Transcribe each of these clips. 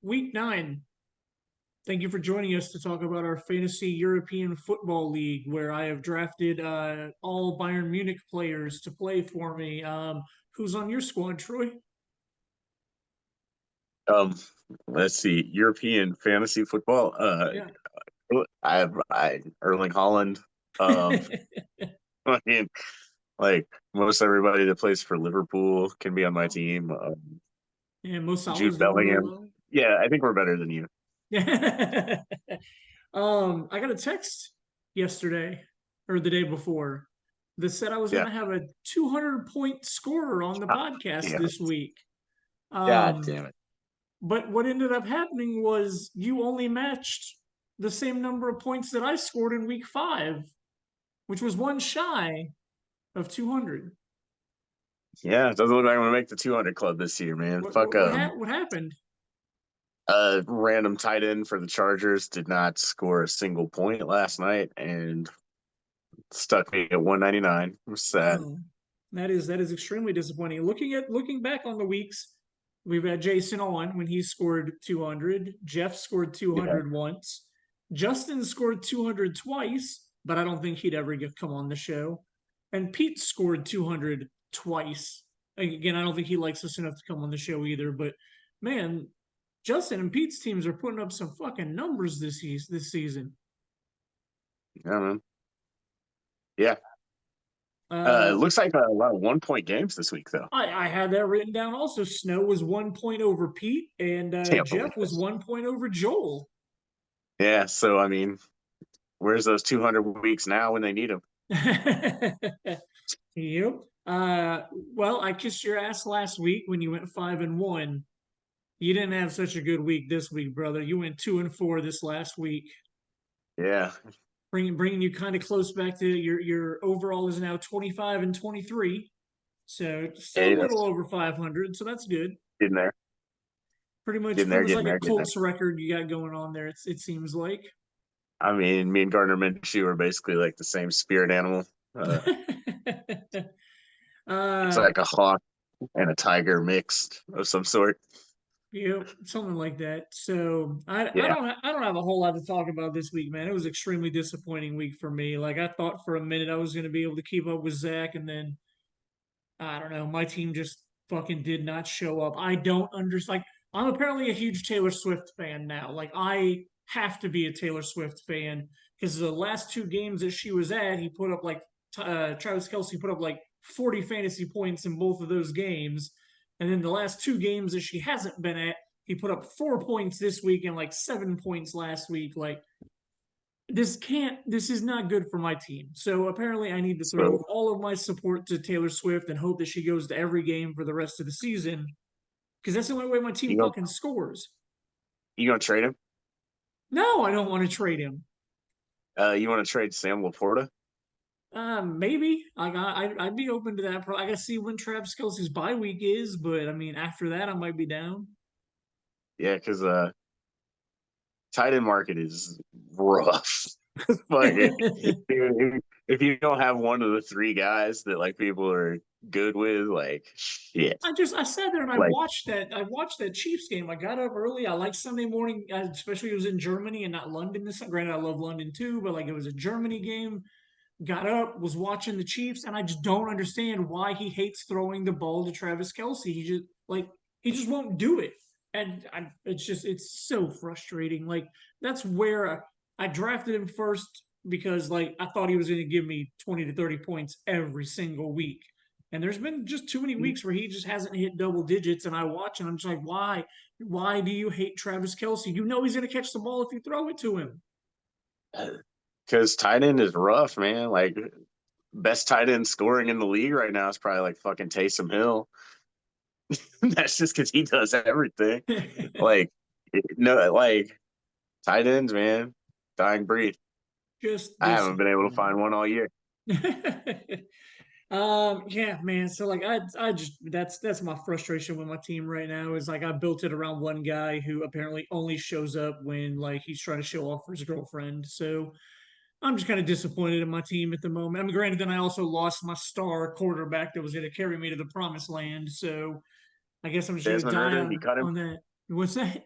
Week 9. Thank you for joining us to talk about our fantasy European football league, where I have drafted all Bayern Munich players to play for me. Who's on your squad, Troy? Um, let's see, European fantasy football. Yeah. I Erling Holland. Um, I mean, like most everybody that plays for Liverpool can be on my Oh, team. yeah, Mo Jude Salah's doing really Bellingham. well. Yeah, I think we're better than you. I got a text yesterday or the day before that said I was going Yeah. to have a 200-point scorer on the God podcast damn this it. week. God Um, damn it. But what ended up happening was you only matched the same number of points that I scored in week 5, which was one shy of 200. Yeah, it doesn't look like I'm gonna make the 200 club this year, man. What Fuck what what, what happened? random tight end for the Chargers did not score a single point last night and stuck me at 199. I'm sad. Oh, that is extremely disappointing. Looking back on the weeks, we've had Jason on when he scored 200. Jeff scored Yeah. 200 once. Justin scored 200 twice, but I don't think he'd ever come on the show. And Pete scored 200 twice. Again, I don't think he likes us enough to come on the show either. But man, Justin and Pete's teams are putting up some fucking numbers this season. Yeah, man. Yeah. It Uh, looks like a lot of 1 point games this week, though. I had that written down also. Snow was 1 point over Pete, and Can't believe Jeff was this. 1 point over Joel. Yeah. So, I mean, where's those 200 weeks now when they need them? Yep. Well, I kissed your ass last week when you went 5-1. You didn't have such a good week this week, brother. You went 2-4 this last week, Yeah. bringing you kind of close back to your overall is now 25-23. So still a Hey, little that's over 500. So that's good. getting there, Pretty getting there, much getting like a there, getting there. Colts record you got going on there. It seems like. I mean, me and Gardner Minshew are basically like the same spirit animal. It's uh, like a hawk and a tiger mixed of some sort. something like that. So Yeah. I don't have a whole lot to talk about this week, man. It was extremely disappointing week for me. Like I thought for a minute I was going to be able to keep up with Zach, and then I don't know, my team just fucking did not show up. I don't understand. Like I'm apparently a huge Taylor Swift fan now. Like I have to be a Taylor Swift fan because the last two games that she was at, he put up like Travis Kelce put up like 40 fantasy points in both of those games. And then the last two games that she hasn't been at, he put up 4 points this week and like 7 points last week. Like this is not good for my team. So apparently I need to throw So all of my support to Taylor Swift and hope that she goes to every game for the rest of the season because that's the only way my team you gonna fucking scores. you gonna trade him? No, I don't want to trade him. You want to trade Sam Laporta? Maybe I'd be open to that. I gotta see when Travis Kelsey's bye week is, but I mean after that I might be down. Yeah, because tight end market is rough. Like if you don't have one of the three guys that like people are good with, like shit. I sat there and Like I watched that Chiefs game. I got up early. I like Sunday morning, especially it was in Germany and not London. This granted I love London too, but like it was a Germany game. Got up, was watching the Chiefs, and I just don't understand why he hates throwing the ball to Travis Kelsey. He just won't do it, and it's so frustrating. Like that's where I drafted him first because like I thought he was going to give me 20 to 30 points every single week. And there's been just too many weeks where he just hasn't hit double digits, and I watch and I'm just like, why? Why do you hate Travis Kelsey? You know he's going to catch the ball if you throw it to him. because tight end is rough, man. Like best tight end scoring in the league right now is probably like fucking Taysom Hill. That's just because he does everything. Like no, like tight ends, man, dying breed. Just I haven't been able to disappointing. find one all year. Yeah, man. So like I just that's my frustration with my team right now is like I built it around one guy who apparently only shows up when like he's trying to show off for his girlfriend. So I'm just kind of disappointed in my team at the moment. I mean, granted, then I also lost my star quarterback that was going to carry me to the promised land. So I guess I'm just going to Desmond die Ritter, you cut him. on that. What's that?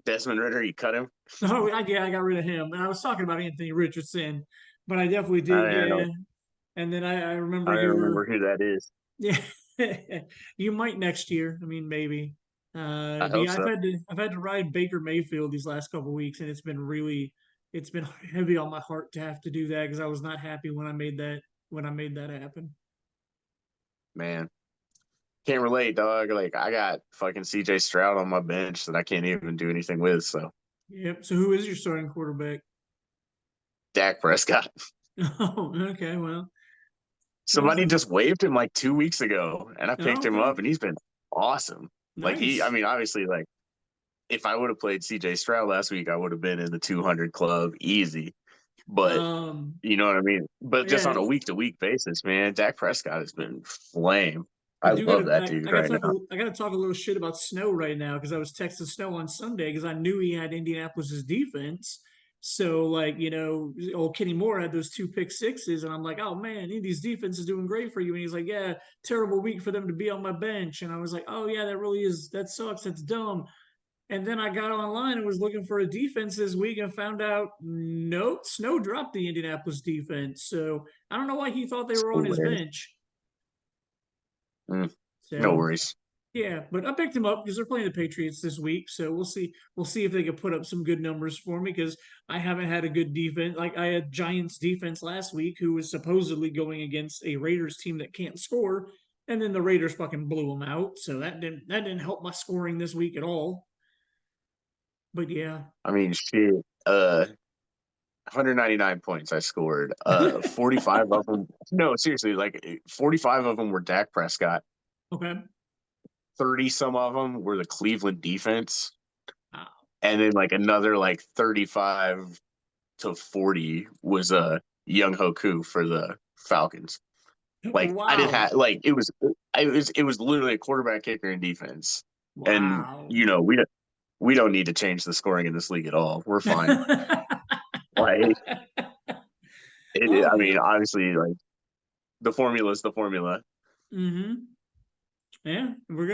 Desmond Ritter, you cut him. Oh, yeah, I got rid of him. And I was talking about Anthony Richardson, but I definitely I did, don't yeah. know. And then I I remember don't you remember were, who that is. yeah, you might next year. I mean, maybe. I But hope yeah, so. I've had to ride Baker Mayfield these last couple weeks, and it's been heavy on my heart to have to do that because I was not happy when I made that happen. Man, can't relate, dog. Like I got fucking CJ Stroud on my bench that I can't even do anything with. So Yep. So who is your starting quarterback? Dak Prescott. Oh, okay. Well, that's Somebody just waived him like 2 weeks ago, and I picked oh, him okay. up, and he's been awesome. Like I Nice. mean, obviously, like if I would have played CJ Stroud last week, I would have been in the 200 club easy. But Um, you know what I mean? But just yeah, on a week to week basis, man, Dak Prescott has been flame. I I do love gotta that dude right now. I gotta talk a little shit about Snow right now because I was texting Snow on Sunday because I knew he had Indianapolis's defense. So like, old Kenny Moore had those two pick sixes, and I'm like, oh man, Indy's defense is doing great for you. And he's like, yeah, terrible week for them to be on my bench. And I was like, oh yeah, that sucks, that's dumb. And then I got online and was looking for a defense this week and found out nope, Snow dropped the Indianapolis defense. So I don't know why he thought they It's were on his hilarious. bench. Mm, no So worries. yeah, but I picked him up because they're playing the Patriots this week. So we'll see. We'll see if they can put up some good numbers for me because I haven't had a good defense. Like I had Giants defense last week, who was supposedly going against a Raiders team that can't score, and then the Raiders fucking blew them out. So that didn't help my scoring this week at all. But yeah. I mean, shit. 199 points I scored. 45 of them. No, seriously, like 45 of them were Dak Prescott. Okay. 30 some of them were the Cleveland defense, Wow. and then like another like 35 to 40 was Young Hoku for the Falcons. Like I didn't Wow. have like it was literally a quarterback, kicker, and defense. And Wow. you know we don't need to change the scoring in this league at all. We're fine. Like Oh I mean, yeah. obviously, like the formula is the formula. Mm-hmm. Yeah, we're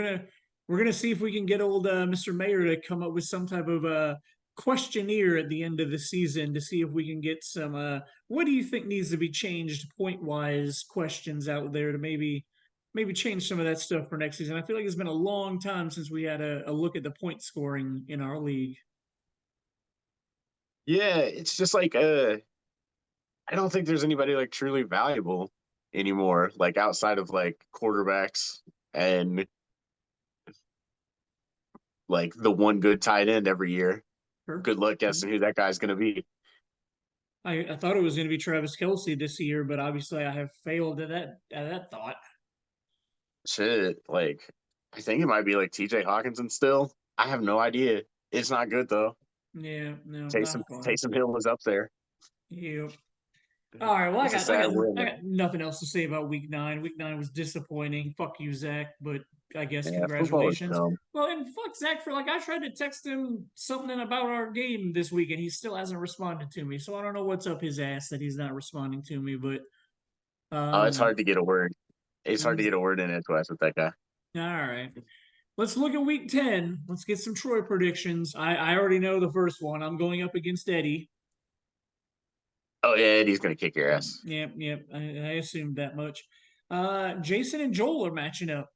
gonna see if we can get old Mr. Mayor to come up with some type of questionnaire at the end of the season to see if we can get some what do you think needs to be changed point wise questions out there to maybe change some of that stuff for next season. I feel like it's been a long time since we had a look at the point scoring in our league. Yeah, it's just like I don't think there's anybody like truly valuable anymore, like outside of like quarterbacks and like the one good tight end every year. Sure. Good luck Sure. guessing who that guy's gonna be. I thought it was going to be Travis Kelsey this year, but obviously I have failed at that thought. Shit, like I think it might be like TJ Hawkinson still. I have no idea. It's not good though. Yeah, no, Taysom not fun. Taysom Hill was up there. Yeah. All right. Well, It's a sad world, I man. got nothing else to say about week nine. Week nine was disappointing. Fuck you, Zach. But I guess Yeah, football is congratulations. dumb. Well, and fuck Zach for like I tried to text him something about our game this week, and he still hasn't responded to me. So I don't know what's up his ass that he's not responding to me. But It's um, hard to get a word. It's hard to mm, get a word in edgewise with that guy. all right. Let's look at week 10. Let's get some Troy predictions. I already know the first one. I'm going up against Eddie. Oh yeah, Eddie's gonna kick your ass. Yep, yep. I assumed that much. Jason and Joel are matching up.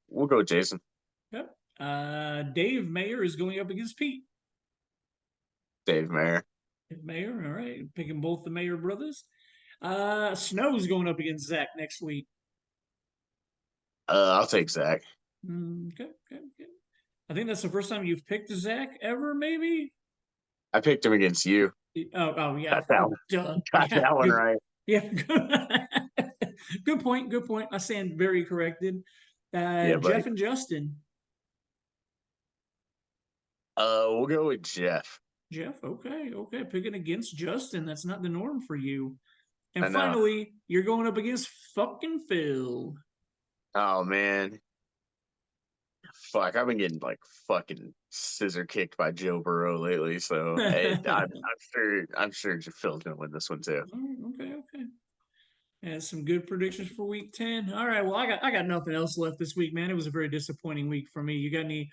We'll go Jason. Yep. Dave Mayer is going up against Pete. Dave Mayer. Mayer, all right. Picking both the Mayer brothers. Snow's going up against Zach next week. I'll take Zach. Okay, okay, okay. I think that's the first time you've picked Zach ever, maybe? I picked him against you. Oh, yeah. Got that Oh, one. duh. Got Yeah, that one good. right. Yeah, good point. Good point. I stand very corrected. Yeah, buddy. Jeff and Justin. We'll go with Jeff. Jeff, okay, okay. Picking against Justin. That's not the norm for you. And I know. finally, you're going up against fucking Phil. Oh man. Fuck, I've been getting like fucking scissor kicked by Joe Burrow lately, so I'm sure Phil's gonna win this one too. Okay, okay. And some good predictions for week 10. All right. Well, I got nothing else left this week, man. It was a very disappointing week for me. You got any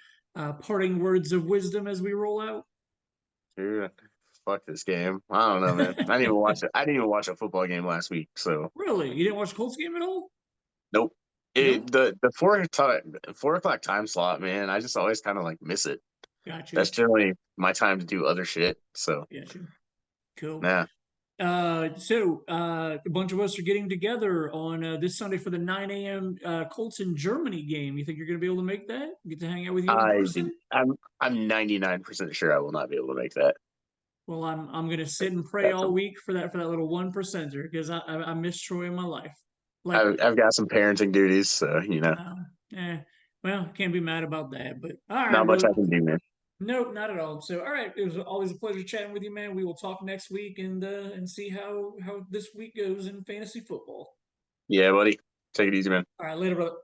parting words of wisdom as we roll out? Dude, fuck this game. I don't know, man. I didn't even watch it. I didn't even watch a football game last week. So Really? You didn't watch the Colts game at all? nope. No. The 4 o'clock time slot, man. I just always kind of like miss it. Got you. That's generally my time to do other shit. So Got you. Cool. yeah. A bunch of us are getting together on this Sunday for the 9 a.m. Colts in Germany game. You think you're going to be able to make that? Get to hang out with you in I person? I'm 99% sure I will not be able to make that. Well, I'm going to sit and pray That's all week for that little 1%er because I miss Troy in my life. Like, I've got some parenting duties, so um, eh, well, can't be mad about that. But all right, not much brother. I can do, man. Nope, not at all. So, all right, it was always a pleasure chatting with you, man. We will talk next week and see how this week goes in fantasy football. Yeah, buddy. Take it easy, man. All right, later, brother.